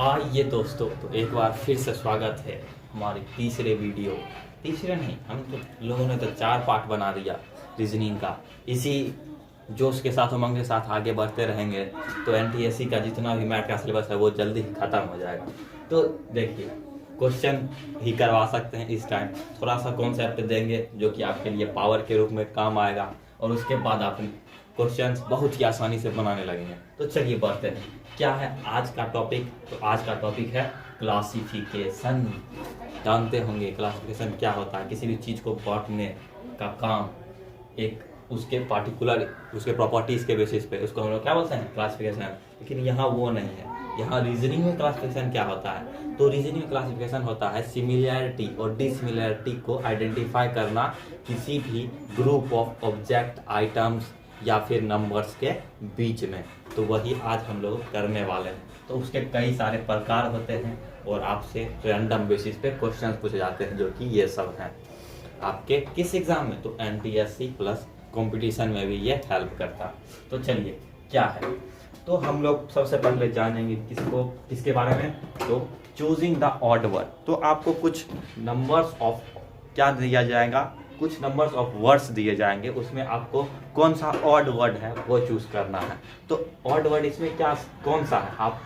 आइए दोस्तों, तो एक बार फिर से स्वागत है हमारे तीसरे वीडियो। तीसरे नहीं, हम तो लोगों ने तो 4 पार्ट बना दिया रीजनिंग का। इसी जोश के साथ, उमंग के साथ आगे बढ़ते रहेंगे तो एनटीएससी का जितना भी मैथ का सिलेबस है वो जल्दी ही ख़त्म हो जाएगा। तो देखिए, क्वेश्चन ही करवा सकते हैं इस टाइम। थोड़ा सा कॉन्सेप्ट देंगे जो कि आपके लिए पावर के रूप में काम आएगा, और उसके बाद आप क्वेश्चंस बहुत ही आसानी से बनाने लगेंगे। तो चलिए बढ़ते हैं। क्या है आज का टॉपिक? तो आज का टॉपिक है क्लासिफिकेशन। जानते होंगे क्लासिफिकेशन क्या होता है। किसी भी चीज़ को बांटने का काम एक उसके पार्टिकुलर उसके प्रॉपर्टीज़ के बेसिस पे उसको हम लोग क्या बोलते हैं, क्लासिफिकेशन। लेकिन यहाँ वो नहीं है। यहाँ रीजनिंग में क्लासिफिकेशन क्या होता है? तो रीजनिंग में क्लासिफिकेशन होता है सिमिलैरिटी और डिसिमिलैरिटी को आइडेंटिफाई करना किसी भी ग्रुप ऑफ ऑब्जेक्ट, आइटम्स या फिर नंबर्स के बीच में। तो वही आज हम लोग करने वाले हैं। तो उसके कई सारे प्रकार होते हैं और आपसे रैंडम बेसिस पे क्वेश्चन पूछे जाते हैं, जो कि ये सब हैं आपके किस एग्जाम में, तो एनटीएससी प्लस कंपटीशन में भी ये हेल्प करता। तो चलिए क्या है, तो हम लोग सबसे पहले जानेंगे किसके बारे में, तो चूजिंग द ऑड वर्ड। तो आपको कुछ नंबर्स ऑफ क्या दिया जाएगा, कुछ नंबर्स ऑफ वर्ड्स दिए जाएंगे, उसमें आपको कौन सा ऑड वर्ड है वो चूज करना है। तो ऑड वर्ड इसमें क्या कौन सा है, आप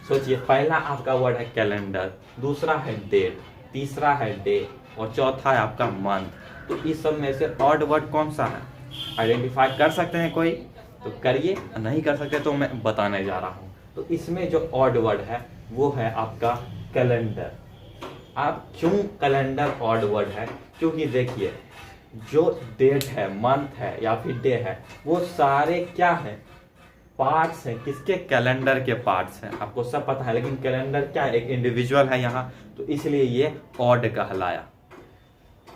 सोचिए। पहला आपका वर्ड है कैलेंडर, दूसरा है डेट, तीसरा है डे और चौथा है आपका मंथ। तो इस सब में से ऑड वर्ड कौन सा है, आइडेंटिफाई कर सकते हैं कोई? तो करिए, नहीं कर सकते तो मैं बताने जा रहा हूँ। तो इसमें जो ऑड वर्ड है वो है आपका कैलेंडर। आप क्यों कैलेंडर ऑड वर्ड है? क्योंकि देखिए, जो डेट है, मंथ है या फिर डे है, वो सारे क्या है, पार्ट्स हैं। किसके? कैलेंडर के पार्ट्स हैं। आपको सब पता है, लेकिन कैलेंडर क्या है, एक इंडिविजुअल है यहाँ, तो इसलिए ये ऑड कहलाया।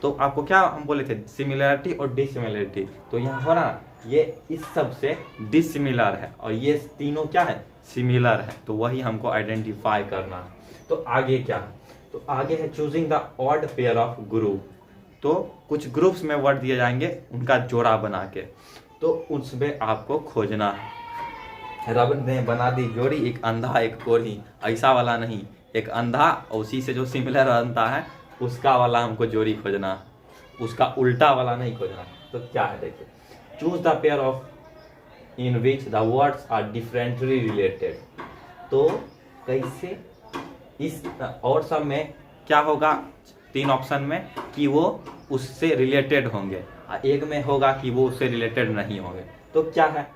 तो आपको क्या हम बोले थे, सिमिलैरिटी और डिसिमिलैरिटी। तो यहाँ हो रहा ये इस सब से डिसिमिलर है और ये तीनों क्या है, सिमिलर है। तो वही हमको आइडेंटिफाई करना है। तो आगे क्या है, तो आगे है choosing the odd pair of group. तो कुछ ग्रुप्स में वर्ड दिए जाएंगे, उनका जोड़ा बना के, तो उसमें आपको खोजना है। रब ने बना दी जोड़ी, एक अंधा एक कोढ़ी, ऐसा वाला नहीं, एक अंधा और उसी से जो सिमिलर बनता है उसका वाला हमको जोड़ी खोजना, उसका उल्टा वाला नहीं खोजना। तो क्या है, देखिए, choose the pair of in which the words are differently related. तो कैसे, इस और सब में क्या होगा, 3 ऑप्शन में कि वो उससे रिलेटेड होंगे, एक में होगा कि वो उससे रिलेटेड नहीं होंगे। तो क्या है,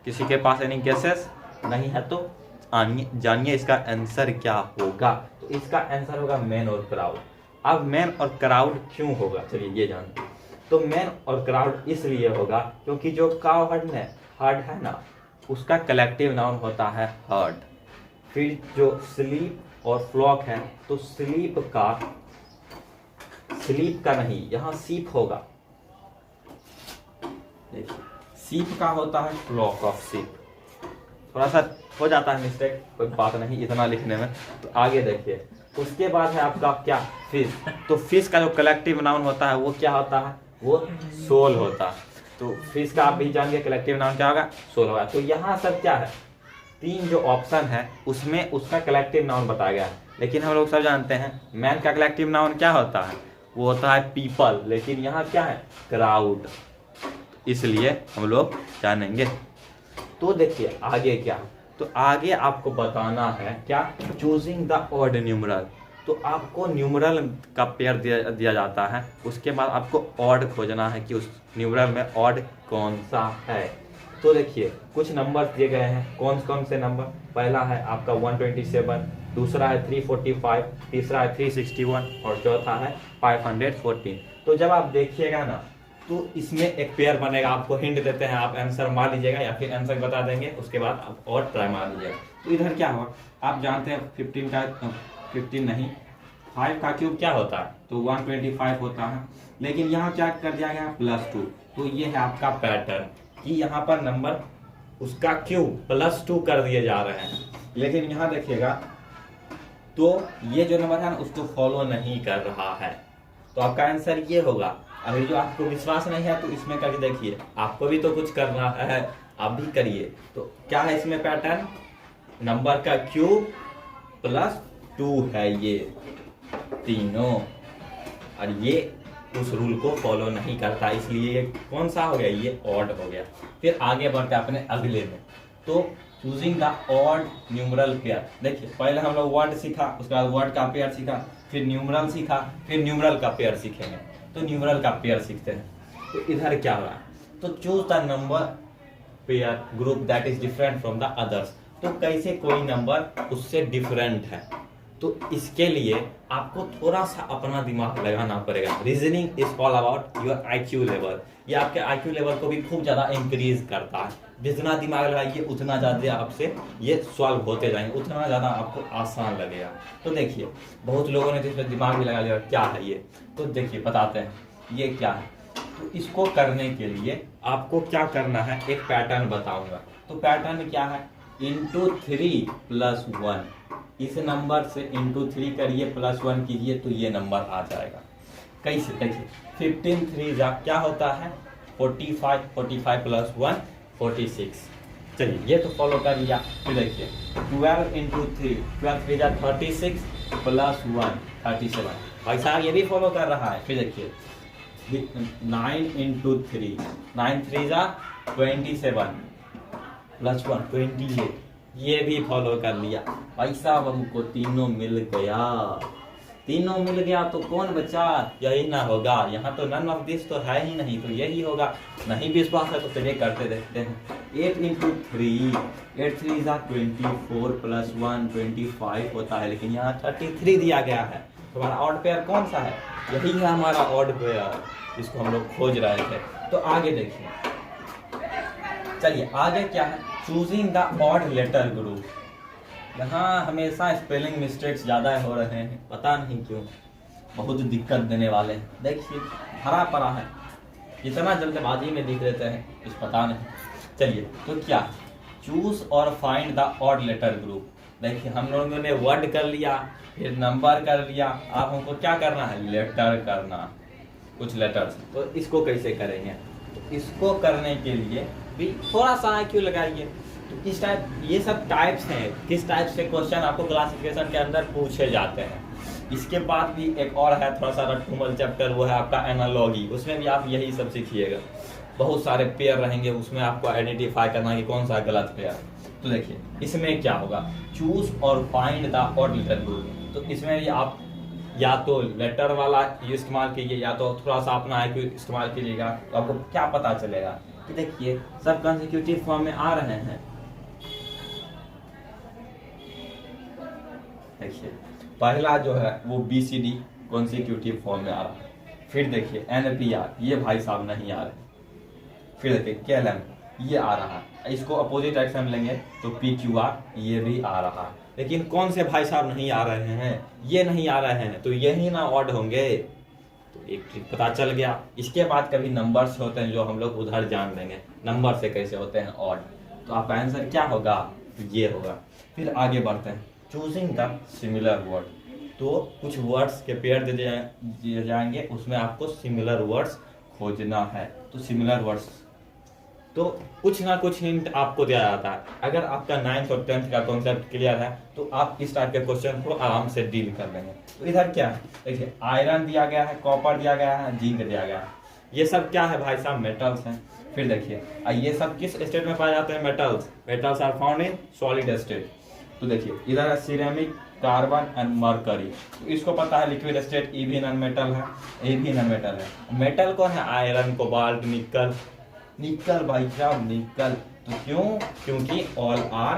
किसी के पास एनी गेसेस नहीं है तो जानिए इसका आंसर क्या होगा। तो इसका आंसर होगा मैन और क्राउड। अब मैन और क्राउड क्यों होगा, चलिए ये जानते हैं। तो मैन और क्राउड इसलिए होगा क्योंकि जो काव हर्ड है ना, उसका कलेक्टिव नाउन होता है हर्ड। फिर जो स्लीप और फ्लॉक है, तो स्लीप का नहीं, यहाँ सीप होगा। देखिए, सीप का होता है फ्लॉक ऑफ सीप। थोड़ा सा हो जाता है मिस्टेक, कोई बात नहीं इतना लिखने में। तो आगे देखिए, उसके बाद है आपका क्या, फिश। तो फिश का जो कलेक्टिव नाउन होता है वो क्या होता है, वो सोल होता है। तो फिश का आप भी जानिए कलेक्टिव नाउन क्या होगा, सोल होगा। तो यहाँ सब क्या है, 3 जो ऑप्शन है उसमें उसका कलेक्टिव नाउन बताया गया है। लेकिन हम लोग सब जानते हैं मैन का कलेक्टिव नाउन क्या होता है, वो होता है पीपल। लेकिन यहाँ क्या है, क्राउड, इसलिए हम लोग जानेंगे। तो देखिए आगे क्या, तो आगे आपको बताना है क्या, चूजिंग द ऑड न्यूमरल। तो आपको न्यूमरल का पेयर दिया जाता है, उसके बाद आपको ऑड खोजना है कि उस न्यूमरल में ऑड कौन सा है। तो देखिए, कुछ नंबर दिए गए हैं, कौन कौन से नंबर, पहला है आपका 127, दूसरा है 345, तीसरा है 361 और चौथा है 514। तो जब आप देखिएगा ना, तो इसमें एक पेयर बनेगा। आपको हिंट देते हैं, आप आंसर मार लीजिएगा या फिर आंसर बता देंगे, उसके बाद आप और ट्राई मार लीजिएगा। तो इधर क्या हुआ, आप जानते हैं 15 नहीं, 5 का क्यूब क्या होता है, तो 125 होता है। लेकिन यहाँ क्या कर दिया गया, +2। तो ये है आपका पैटर्न कि यहाँ पर नंबर उसका क्यूब +2 कर दिए जा रहे हैं। लेकिन यहाँ देखिएगा, तो ये जो नंबर है ना उसको फॉलो नहीं कर रहा है। तो आपका आंसर ये होगा। अभी जो आपको विश्वास नहीं है तो इसमें करके देखिए, आपको भी तो कुछ करना है, आप भी करिए। तो क्या है इसमें पैटर्न, नंबर का क्यूब प्लस 2 है ये तीनों, और ये उस रूल को फॉलो नहीं करता, इसलिए ये कौन सा हो गया, ये ऑड हो गया। फिर आगे बढ़ते हैं अपने अगले में। तो choosing the odd numeral pair, देखिए पहले हम लोग वर्ड सीखा, उसके बाद वर्ड का पेयर सीखा, फिर न्यूमरल सीखा, फिर न्यूमरल का पेयर सीखेंगे। तो न्यूमरल का पेयर सीखते हैं। तो इधर क्या हो रहा है, तो choose the number pair group that is different from the others. तो कैसे कोई नंबर उससे डिफरेंट है, तो इसके लिए आपको थोड़ा सा अपना दिमाग लगाना पड़ेगा। Reasoning is all about your IQ level. ये आपके IQ लेवल को भी खूब ज़्यादा इंक्रीज करता है। जितना दिमाग लगाइए उतना ज़्यादा आपसे ये सॉल्व होते जाएंगे, उतना ज़्यादा आपको आसान लगेगा। तो देखिए बहुत लोगों ने जिसमें दिमाग भी लगा लिया क्या है ये, तो देखिए बताते हैं ये क्या है। तो इसको करने के लिए आपको क्या करना है, एक पैटर्न बताऊंगा। तो पैटर्न क्या है, इंटू 3 + 1, इस नंबर से इंटू 3 करिए प्लस 1 कीजिए तो ये नंबर आ जाएगा। कैसे, देखिए 15 3 क्या होता है 45, 45 + 1 46। चलिए ये तो फॉलो कर लिया। फिर देखिए 12 × 3, 12 3 36 + 1 37। भाई साहब ये भी फॉलो कर रहा है। फिर देखिए 9 × 3, 9 3 27 + 1 28, ये भी फॉलो कर लिया। भाई साहब हमको तीनों मिल गया, तीनों मिल गया तो कौन बचा, यही ना होगा। यहाँ तो नन ऑफ दिस तो है ही नहीं, तो यही होगा। नहीं विश्वास है तो चलिए करते देखते हैं। 8 × 3, 8 3 24 + 1 25 होता है, लेकिन यहाँ 33 दिया गया है। तो हमारा ऑड पेयर कौन सा है, यही है हमारा ऑड पेयर, इसको हम लोग खोज रहे थे। तो आगे देखिए, चलिए आगे क्या है, choosing the odd letter group. यहाँ हमेशा स्पेलिंग मिस्टेक्स ज़्यादा हो रहे हैं, पता नहीं क्यों, बहुत दिक्कत देने वाले हैं। देखिए भरा पड़ा है, इतना जल्दबाजी में लिख देते हैं कुछ पता नहीं। चलिए तो क्या, चूज और find the odd letter group. देखिए हम लोगों ने वर्ड कर लिया, फिर नंबर कर लिया, अब हमको क्या करना है, लेटर करना, कुछ लेटर्स। तो इसको कैसे करेंगे, तो इसको करने के लिए भी थोड़ा सा IQ लगाइए। तो इस टाइप, ये सब टाइप्स हैं, किस टाइप से क्वेश्चन आपको क्लासिफिकेशन के अंदर पूछे जाते हैं। इसके बाद भी एक और है थोड़ा सा रट्टूमल चैप्टर, वो है आपका एनालॉजी। उसमें भी आप यही सब सीखिएगा, बहुत सारे पेयर रहेंगे, उसमें आपको आइडेंटिफाई करना कि कौन सा गलत पेयर। तो देखिए इसमें क्या होगा, चूज और find the odd letter group. तो इसमें भी आप या तो लेटर वाला इस्तेमाल कीजिए, या तो थोड़ा सा अपना IQ इस्तेमाल कीजिएगा। तो आपको क्या पता चलेगा कि देखिए सब कंसेक्यूटिव फॉर्म में आ रहे हैं। देखिए पहला जो है वो BCD कॉन्सिक्यूटिव फॉर्म में आ रहा है। फिर देखिए NPR, ये भाई साहब नहीं आ रहे। फिर देखिए KLM, ये आ रहा है। इसको अपोजिट एक्शन लेंगे तो PQR, ये भी आ रहा है। लेकिन कौन से भाई साहब नहीं आ रहे हैं, ये नहीं आ रहे हैं, तो यही ना ऑड होंगे। तो एक ट्रिक पता चल गया। इसके बाद कभी नंबर्स होते हैं जो हम लोग उधर जान लेंगे, नंबर से कैसे होते हैं ऑड। तो आपका आंसर क्या होगा, ये होगा। फिर आगे बढ़ते हैं, चूजिंग द सिमिलर वर्ड। तो कुछ वर्ड्स के पेयर दिए जाएंगे, उसमें आपको सिमिलर वर्ड्स खोजना है। तो सिमिलर वर्ड्स, तो कुछ ना कुछ हिंट आपको दिया जाता है। अगर आपका 9th और 10th का कॉन्सेप्ट क्लियर है तो आप इस टाइप के क्वेश्चन को आराम से डील कर लेंगे। तो इधर क्या है, देखिए आयरन दिया गया है, कॉपर दिया गया है, जिंक दिया गया है। ये सब क्या है भाई साहब, मेटल्स हैं। फिर देखिए ये सब किस स्टेट में पाए जाते हैं, metals. Metals are found in solid state. तो देखिए इधर है सिरेमिक, कार्बन एंड मरकरी। तो इसको पता है लिक्विड स्टेट ई भी नॉन मेटल है, ए भी नॉन मेटल है। मेटल कौन है, आयरन, कोबाल्ट, निकल। निकल भाई साहब निकल, तो क्यों, क्योंकि all are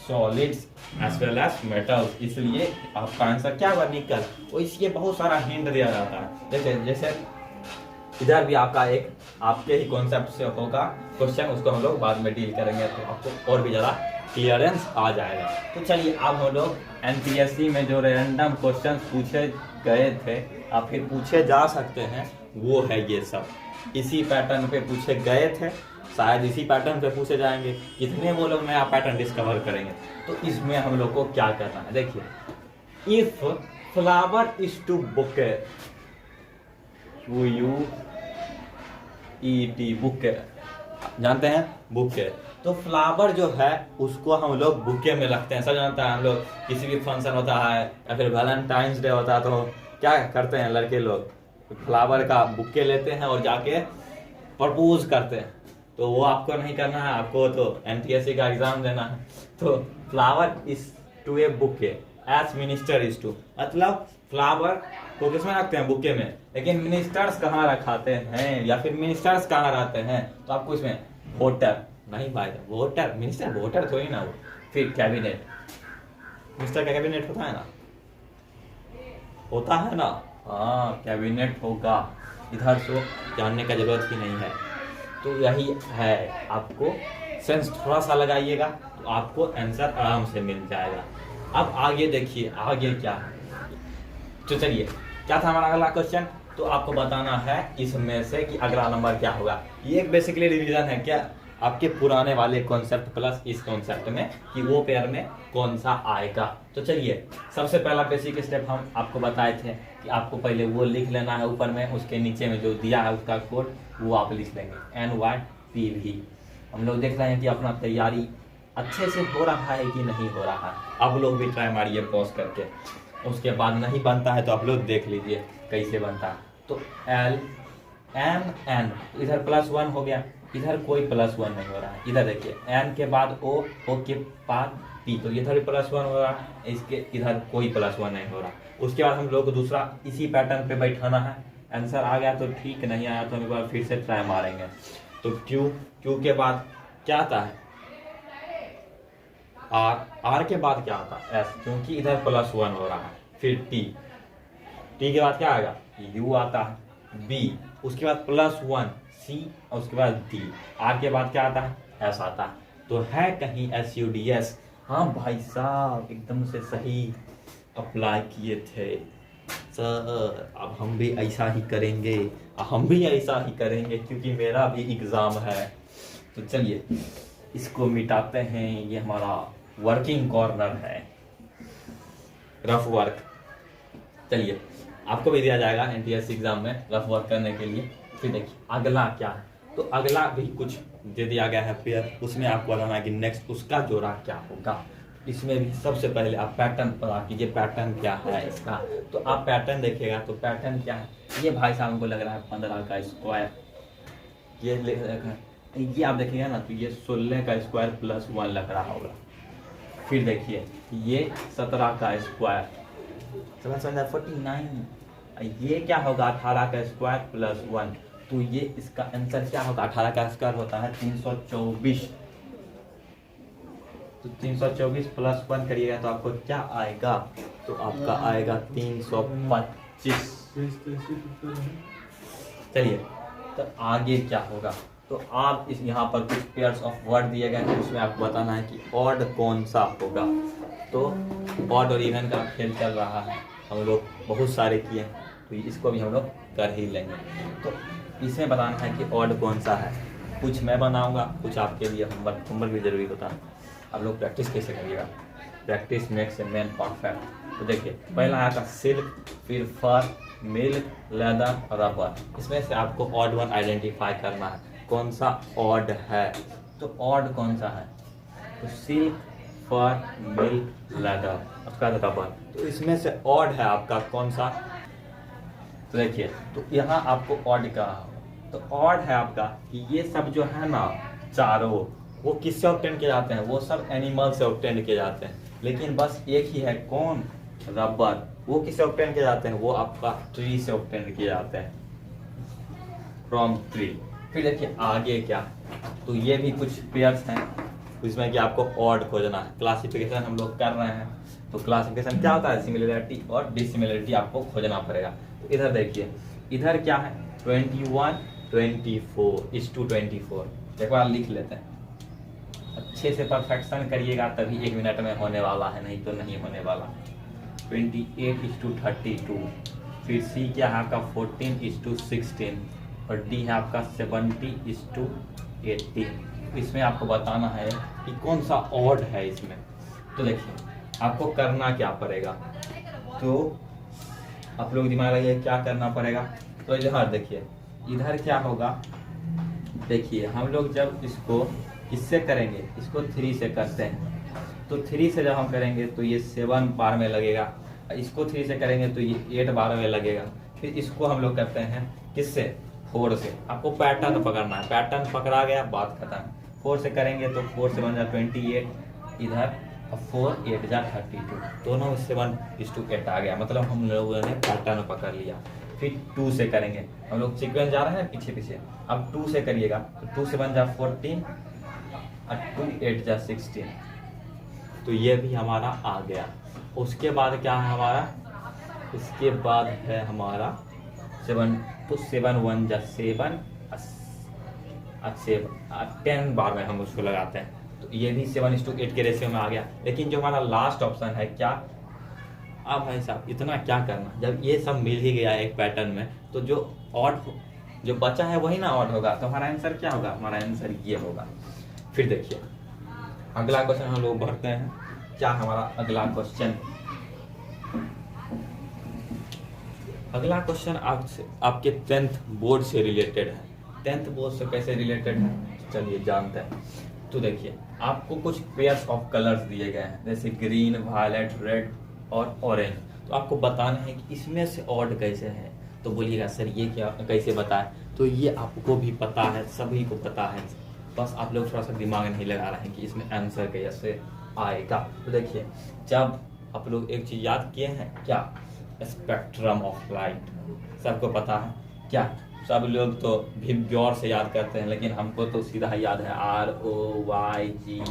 solids as well as metals, इसलिए आपका आंसर क्या होगा, निकल। और इसलिए बहुत सारा हिंट दिया जाता है। देखिए जैसे इधर भी आपका एक आपके ही कॉन्सेप्ट से होगा क्वेश्चन, उसको हम लोग बाद में डील करेंगे, तो आपको और भी ज़्यादा क्लियरेंस आ जाएगा। तो चलिए अब हम लोग NPSC में जो रैंडम क्वेश्चन पूछे गए थे या फिर पूछे जा सकते हैं, वो है ये सब। इसी पैटर्न पे पूछे गए थे, शायद इसी पैटर्न पे पूछे जाएंगे। कितने वो लोग नया पैटर्न डिस्कवर करेंगे। तो इसमें हम लोग को क्या करना है, देखिए if flower is to bouquet, UET bouquet, जानते हैं बुके। तो फ्लावर जो है उसको हम लोग बुके में रखते हैं। सब जानता है, हम लोग किसी भी फंक्शन होता है या फिर वैलेंटाइंस डे होता है तो क्या करते हैं लड़के लोग, फ्लावर का बुके लेते हैं और जाके प्रपोज करते हैं। तो वो आपको नहीं करना है, आपको तो एनटीएससी का एग्जाम देना है। तो flower is to a bouquet as minister is to, मतलब फ्लावर को किसमें रखते हैं, बुके में। लेकिन मिनिस्टर्स कहाँ रखाते हैं या फिर मिनिस्टर्स कहाँ रहते हैं, तो आपको इसमें वोटर नहीं भाई, वोटर मिनिस्टर वोटर थोड़ी ना वो। फिर कैबिनेट, मिनिस्टर का कैबिनेट होता है ना, होता है ना, हाँ कैबिनेट होगा। इधर तो जानने का जरूरत ही नहीं है। तो यही है, आपको सेंस थोड़ा सा लगाइएगा तो आपको आंसर आराम से मिल जाएगा। अब आगे देखिए आगे क्या है। तो चलिए, क्या था हमारा अगला क्वेश्चन, तो आपको बताना है इसमें से कि अगला नंबर क्या होगा। ये एक बेसिकली रिवीजन है क्या आपके पुराने वाले कॉन्सेप्ट प्लस इस कॉन्सेप्ट में कि वो पेयर में कौन सा आएगा। तो चलिए, सबसे पहला बेसिक स्टेप हम आपको बताए थे कि आपको पहले वो लिख लेना है ऊपर में, उसके नीचे में जो दिया है उसका कोड वो आप लिख लेंगे NYPV। हम लोग देख रहे हैं कि अपना तैयारी अच्छे से हो रहा है कि नहीं हो रहा है। आप लोग भी ट्राई मारिए पॉज करके, उसके बाद नहीं बनता है तो आप लोग देख लीजिए कैसे बनता है। तो LMN, इधर +1 हो गया, इधर कोई +1 नहीं हो रहा है। इधर देखिए N के बाद O, O के बाद P, तो इधर भी +1 हो रहा है, इसके इधर कोई +1 नहीं हो रहा। उसके बाद हम लोग को दूसरा इसी पैटर्न पे बैठाना है। आंसर आ गया तो ठीक, नहीं आया तो हम एक बार फिर से ट्राई मारेंगे। तो Q के बाद क्या आता है R के बाद क्या आता है S, क्योंकि इधर +1 हो रहा है। फिर T के बाद क्या आएगा U आता है, B, उसके बाद +1 C, और उसके बाद D, R के बाद क्या आता है S आता है। तो है कहीं SUDS। हाँ भाई साहब एकदम से सही अप्लाई किए थे सर। अब हम भी ऐसा ही करेंगे, हम भी ऐसा ही करेंगे क्योंकि मेरा भी एग्जाम है। तो चलिए इसको मिटाते हैं, ये हमारा वर्किंग कॉर्नर है, रफ वर्क। चलिए आपको भी दिया जाएगा एनटीएससी एग्जाम में रफ वर्क करने के लिए। फिर देखिए अगला क्या है, तो अगला भी कुछ दे दिया गया है पेयर, उसमें आपको बताना है कि नेक्स्ट उसका जोड़ा क्या होगा। इसमें भी सबसे पहले आप पैटर्न पता कीजिए, पैटर्न क्या है इसका। तो आप पैटर्न देखिएगा तो पैटर्न क्या है, ये भाई साहब हमको लग रहा है 15 का स्क्वायर, ये आप देखिएगा ना तो ये 16 का स्क्वायर +1 लग रहा होगा। फिर देखिए ये 17 का स्क्वायर 49, ये क्या होगा 18 का स्क्वायर +1, तो ये इसका आंसर क्या होगा। 18 का स्क्वायर होता है 324, तो 324 +1 करिएगा तो आपको क्या आएगा, तो आपका आएगा 325। चलिए तो आगे क्या होगा, तो आप इस यहाँ पर कुछ पेयर्स ऑफ वर्ड दिए गए हैं, उसमें आपको बताना है कि ऑड कौन सा होगा। तो ऑड और इवन का खेल चल रहा है, हम लोग बहुत सारे किए हैं तो इसको भी हम लोग कर ही लेंगे। तो इसमें बताना है कि ऑड कौन सा है। कुछ मैं बनाऊंगा, कुछ आपके लिए होमवर्क भी जरूरी होता है। आप लोग प्रैक्टिस कैसे करिएगा, practice makes a man perfect. तो देखिए पहला आया था सिल्क, फिर फर, मिल्क, लेदर, रबर। इसमें से आपको ऑड वन आइडेंटिफाई करना है, कौन सा ऑड है। तो ऑड कौन सा है, तो सिल्क, फर, मिल्क, लेदर, उसका रबर। तो इसमें से ऑड है आपका कौन सा, तो देखिए तो यहाँ आपको ऑड का, तो ऑड है आपका कि ये सब जो है ना चारों, वो किससे ऑब्टेन किए जाते हैं, वो सब एनिमल से ऑब्टेन किए जाते हैं। लेकिन बस एक ही है कौन, रबर, वो किससे ऑब्टेन किए जाते हैं, वो आपका ट्री से ऑब्टेन किए जाते हैं, फ्रॉम ट्री। फिर देखिए आगे क्या, तो ये भी कुछ पेयर्स हैं जिसमें कि आपको ऑड खोजना है। क्लासिफिकेशन हम लोग कर रहे हैं, तो क्लासिफिकेशन क्या होता है, सिमिलरिटी और डिसिमिलरिटी आपको खोजना पड़ेगा। तो इधर देखिए इधर क्या है 21 24:24, एक बार लिख लेते हैं, अच्छे से परफेक्शन करिएगा तभी 1 मिनट में होने वाला है, नहीं तो नहीं होने वाला। 28:32, फिर सी क्या है आपका 14:16 और डी है आपका 70:80। इसमें आपको बताना है कि कौन सा ऑड है इसमें। तो देखिए आपको करना क्या पड़ेगा, तो आप लोग दिमाग लगाइए क्या करना पड़ेगा। तो इधर देखिए इधर क्या होगा, देखिए हम लोग जब इसको किससे करेंगे, इसको 3 से करते हैं। तो 3 से जब हम करेंगे तो ये 7 बार में लगेगा, इसको 3 से करेंगे तो ये 8 बार में लगेगा। फिर इसको हम लोग करते हैं किससे, 4 से। आपको पैटर्न पकड़ना है, पैटर्न पकड़ा गया बात खत्म। 4 से करेंगे तो 4 से बन जाए 28, इधर 4 8 जा 32, दोनों 7:8 आ गया, मतलब हम लोगों ने पैटर्न पकड़ लिया। फिर 2 से करेंगे, हम लोग सीक्वेंस जा रहे हैं पीछे पीछे। अब 2 से करिएगा तो 2 से बन जा 14 और 2 8 जा 16, तो ये भी हमारा आ गया। उसके बाद क्या है हमारा, इसके बाद है हमारा 7, तो 7 1 जा 7 10 बार में हम उसको लगाते हैं, तो ये भी 7:8 के रेशियो में आ गया। लेकिन जो हमारा लास्ट ऑप्शन है क्या, अब भाई साहब इतना क्या करना, जब ये सब मिल ही गया एक पैटर्न में, तो जो ऑड जो बचा है वही ना ऑड होगा, तो हमारा आंसर क्या होगा, हमारा आंसर ये होगा। फिर देखिए अगला क्वेश्चन हम लोग बढ़ते हैं। क्या हमारा अगला क्वेश्चन, अगला क्वेश्चन आपके 10th बोर्ड से रिलेटेड है। 10th बोर्ड से कैसे रिलेटेड है, चलिए जानते हैं। तो देखिए आपको कुछ पेयर्स ऑफ कलर्स दिए गए हैं, जैसे ग्रीन, वायलेट, रेड और ऑरेंज। तो आपको बताना है कि इसमें से ऑड कैसे है। तो बोलिएगा सर ये क्या कैसे बताएं, तो ये आपको भी पता है, सभी को पता है, बस आप लोग थोड़ा सा दिमाग नहीं लगा रहे हैं कि इसमें आंसर कैसे आएगा। तो देखिए जब आप लोग एक चीज याद किए हैं क्या, स्पेक्ट्रम ऑफ लाइट, सबको पता है क्या, सब लोग तो भी गौर से याद करते हैं, लेकिन हमको तो सीधा याद है ROYGBIV,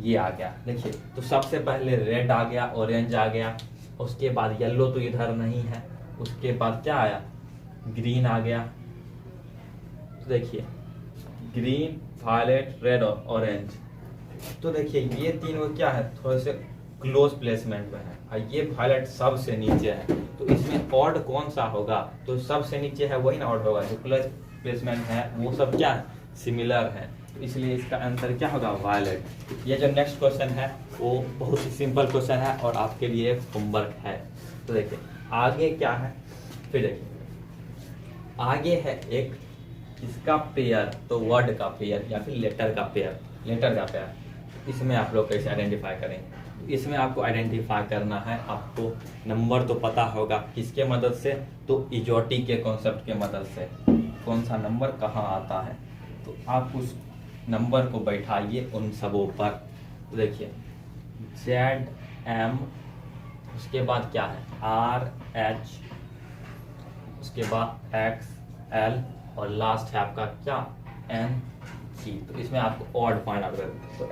ये आ गया। देखिए तो सबसे पहले रेड आ गया, ऑरेंज आ गया, उसके बाद येलो तो इधर नहीं है, उसके बाद क्या आया, ग्रीन आ गया। तो देखिए ग्रीन, वायलेट, रेड और ऑरेंज। तो देखिए ये तीनों क्या है, थोड़े से क्लोज प्लेसमेंट में है, और ये वायलेट सबसे नीचे है, तो इसमें ऑड कौन सा होगा, तो सबसे नीचे है वही ना ऑड होगा, जो क्लोज प्लेसमेंट है वो सब क्या है, सिमिलर है, तो इसलिए इसका आंसर क्या होगा, वायलेट। ये जो नेक्स्ट क्वेश्चन है वो बहुत ही सिंपल क्वेश्चन है और आपके लिए होमवर्क है। तो देखिए आगे क्या है, फिर देखिए आगे है एक इसका पेयर, तो वर्ड का पेयर या फिर लेटर का पेयर, लेटर का पेयर। इसमें आप लोग कैसे आइडेंटिफाई करेंगे, इसमें आपको आइडेंटिफाई करना है, आपको नंबर तो पता होगा किसके मदद से, तो इजोटी के कॉन्सेप्ट के मदद से, कौन सा नंबर कहाँ आता है, तो आप उस नंबर को बैठाइए उन सबों पर। तो देखिए ZM, उसके बाद क्या है RH, उसके बाद XL और लास्ट है आपका क्या NG। तो इसमें आपको ऑड फाइंड आउट करेंगे, तो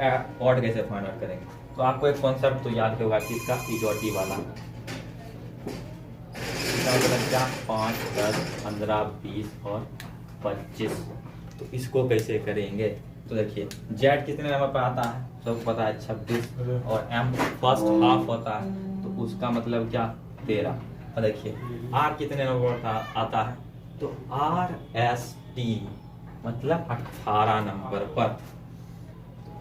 ऑड कैसे फाइंड आउट करेंगे, तो आपको एक कॉन्सेप्ट तो याद होगा किसका, इजोटी वाला। क्या 5 10 15 20 और 25, तो इसको कैसे करेंगे, तो देखिए Z कितने नंबर पर आता है, सबको पता है 26, और M फर्स्ट हाफ होता है, तो उसका मतलब क्या 13। और देखिए R कितने नंबर पर आता है, तो RST मतलब 18 नंबर पर,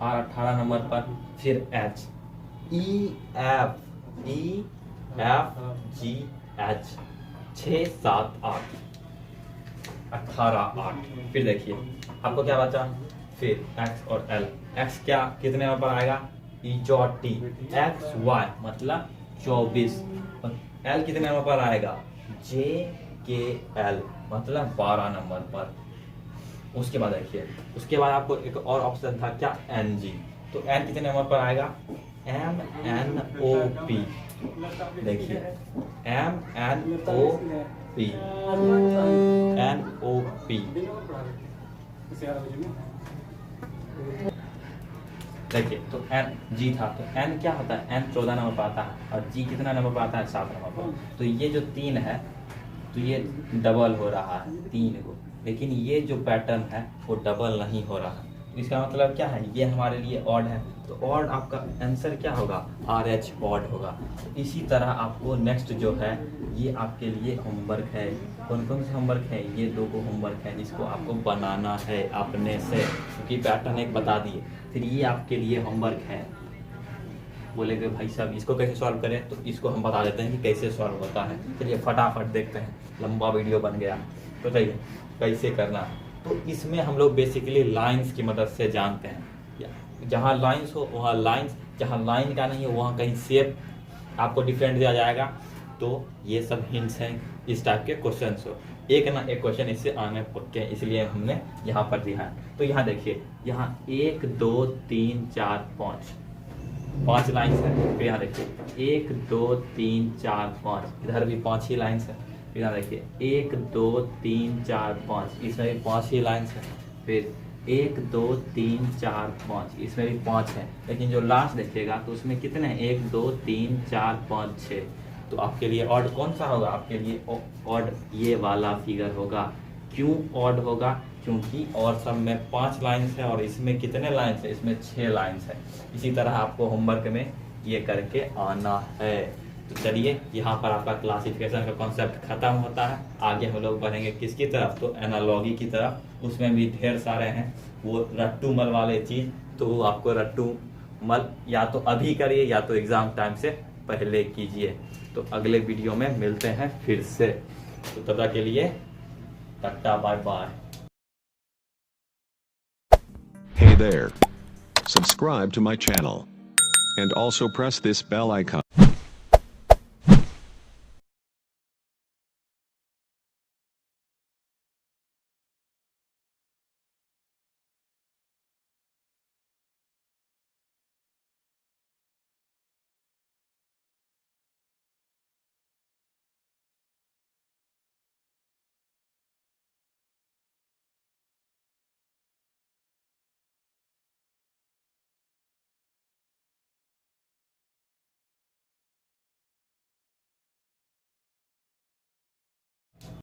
R 18 नंबर पर। फिर H, EF GH 6 7 8 18 8। फिर देखिए आपको क्या बचा, फिर X और L। X क्या कितने नंबर पर आएगा, इजोटी, XY मतलब 24, और L कितने नंबर पर आएगा, JKL मतलब 12 नंबर पर। उसके बाद देखिए उसके बाद आपको एक और ऑप्शन था क्या, NG, तो N कितने नंबर पर आएगा, MNOP। देखिए MNOP देखिए, तो G था, तो N क्या होता है, N 14 नंबर पर आता है, और G कितना नंबर पर आता है, 7 नंबर पर। तो ये जो 3 है तो ये डबल हो रहा है 3 को, लेकिन ये जो पैटर्न है वो डबल नहीं हो रहा है, इसका मतलब क्या है, ये हमारे लिए ऑड है, तो ऑड आपका आंसर क्या होगा, RH ऑड होगा। तो इसी तरह आपको नेक्स्ट जो है ये आपके लिए होमवर्क है, कौन कौन से होमवर्क है, ये 2 को होमवर्क है जिसको आपको बनाना है अपने से, क्योंकि पैटर्न एक बता दिए, फिर ये आपके लिए होमवर्क है। बोलेंगे भाई साहब इसको कैसे सॉल्व करें, तो इसको हम बता देते हैं कि कैसे सॉल्व होता है। चलिए फटाफट देखते हैं, लंबा वीडियो बन गया, तो चलिए कैसे करना है। तो इसमें हम लोग बेसिकली लाइंस की मदद से जानते हैं। जहाँ लाइंस हो वहाँ लाइंस, जहाँ लाइन का नहीं हो वहाँ कहीं शेप आपको डिफरेंट दिया जाएगा। तो ये सब हिंट्स हैं इस टाइप के क्वेश्चन हो। एक ना एक क्वेश्चन इससे आने पक्के हैं, इसलिए हमने यहाँ पर दिया है। तो यहाँ देखिए, यहाँ 1 2 3 4 5 लाइन्स है। फिर यहाँ देखिए 1 2 3 4 5, इधर भी 5 ही लाइन्स है। फिर यहाँ देखिए 1 2 3 4 5, इसमें भी 5 ही लाइन्स है। फिर 1 2 3 4 5, इसमें भी 5 है। लेकिन जो लास्ट देखिएगा तो उसमें कितने हैं, 1 2 3 4 5 6। तो आपके लिए ऑड कौन सा होगा, आपके लिए ऑड ये वाला फिगर होगा। क्यों ऑड होगा, क्योंकि और सब में 5 लाइन्स है और इसमें कितने लाइन्स है, इसमें 6 लाइन्स है। इसी तरह आपको होमवर्क में ये करके आना है। तो चलिए, यहाँ पर आपका क्लासिफिकेशन का कॉन्सेप्ट खत्म होता है। आगे हम लोग बढ़ेंगे किसकी तरफ, तो एनालॉगी की तरफ। उसमें भी ढेर सारे हैं वो रट्टू मल वाले चीज़। तो वो आपको रट्टू मल या तो अभी करिए या तो एग्ज़ाम टाइम से पहले कीजिए। तो अगले वीडियो में मिलते हैं फिर से। तो तब तक के लिए tata, bye bye. Hey there. Subscribe to my channel. And also press this bell icon.